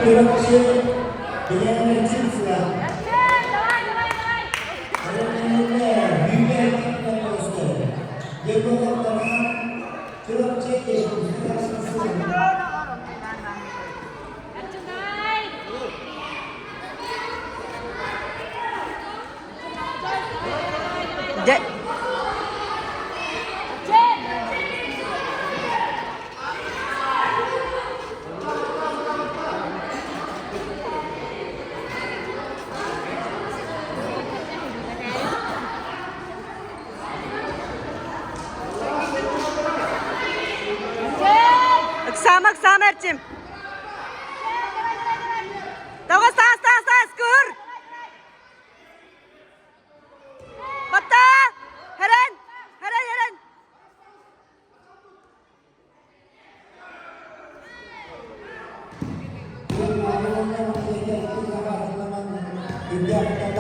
그렇지. 그냥 칠수야. 그러면 위배하는 것을 예고했다면 그렇지. 네. Magsama, Ercim. Tawas, taas, kur. Bata! Heren! Tidak